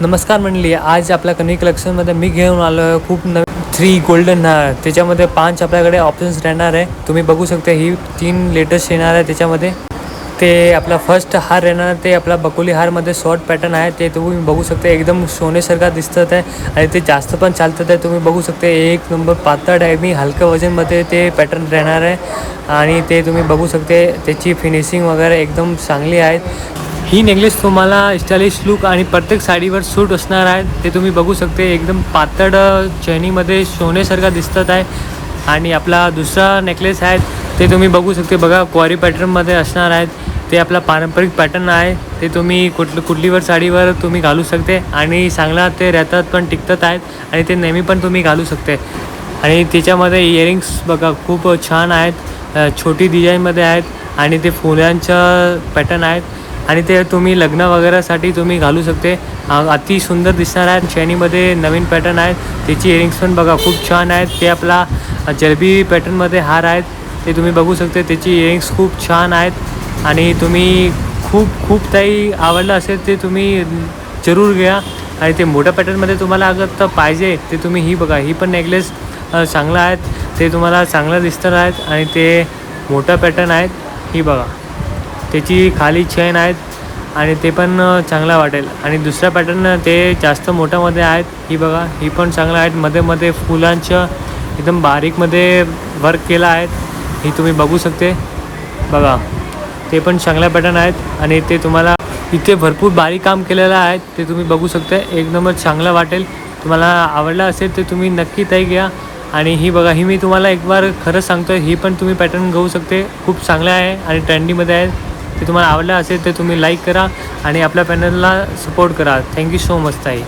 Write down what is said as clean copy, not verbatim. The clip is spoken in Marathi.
नमस्कार मंडळी, आज आपल्या कनी कलेक्शनमध्ये मी घेऊन आलो आहे खूप नवीन 3 गोल्डन हार. त्याच्यामध्ये 5 आपल्याकडे ऑप्शन्स राहणार आहे. तुम्ही बघू शकता ही 3 लेटेस्ट येणार आहे. त्याच्यामध्ये ते आपला फर्स्ट हार राहणार ते आपला बकुली हारमध्ये शॉर्ट पॅटर्न आहे. ते तुम्ही बघू शकता एकदम सोन्यासारखा दिसत आहे आणि ते जास्त पण चालतं आहे. तुम्ही बघू शकता एक नंबर पातळ आहे. मी हलक्या वजनमध्ये ते पॅटर्न राहणार आहे आणि ते तुम्ही बघू शकते त्याची फिनिशिंग वगैरे एकदम चांगली आहे. ही नेकलेस तुम्हाला स्टायलिश लुक आणि प्रत्येक साडीवर सूट असणार आहे. ते तुम्ही बघू शकते एकदम पातळ चैनीमध्ये सोन्यासारखा दिसत आहे. आणि आपला दुसरा नेकलेस आहे ते तुम्ही बघू शकते बघा क्वारी पॅटर्नमध्ये असणार आहेत. ते आपला पारंपरिक पॅटर्न आहे. ते तुम्ही कुठलीवर साडीवर तुम्ही घालू शकते आणि चांगला ते राहतात पण टिकतात आहेत आणि ते नेहमी पण तुम्ही घालू शकते. आणि त्याच्यामध्ये इयरिंग्स बघा खूप छान आहेत. छोटी डिझाईनमध्ये आहेत आणि ते फुलांचं पॅटर्न आहेत आणि ते तुम्ही लग्न वगैरेसाठी तुम्ही घालू शकते. अति सुंदर दिसणार आहेत. चैनीमध्ये नवीन पॅटर्न आहेत. त्याची इयरिंग्स पण बघा खूप छान आहेत. ते आपला जलबी पॅटर्नमध्ये हार आहेत. ते तुम्ही बघू शकते त्याची इयरिंग्स खूप छान आहेत आणि तुम्ही खूप काही आवडलं असेल ते तुम्ही जरूर घ्या. आणि ते मोठ्या पॅटर्नमध्ये तुम्हाला अगर तर पाहिजे ते तुम्ही ही बघा, ही पण नेकलेस चांगला आहेत. ते तुम्हाला चांगलं दिसतं आहेत आणि ते मोठा पॅटर्न आहेत. ही बघा त्याची खाली चेन आहेत आणि ते पण चांगला वाटेल. आणि दुसरा पॅटर्न ते जास्त मोठ्यामध्ये आहेत. ही बघा ही पण चांगलं आहेत. मध्ये फुलांचं एकदम बारीकमध्ये वर्क केलं आहेत. ही तुम्ही बघू शकते बघा ते पण चांगल्या पॅटर्न आहेत आणि ते तुम्हाला इथे भरपूर बारीक काम केलेलं आहे. ते तुम्ही बघू शकता एकदमच चांगलं वाटेल. तुम्हाला आवडलं असेल तर तुम्ही नक्की ते घ्या. आणि ही बघा ही मी तुम्हाला एक बार खरंच सांगतो ही पण तुम्ही पॅटर्न घेऊ शकते. खूप चांगलं आहे आणि ट्रेंडीमध्ये आहे. ते तुम्हाला आवडलं असेल तर तुम्ही लाईक करा आणि आपल्या चॅनलला सपोर्ट करा. थँक्यू सो मच ताई.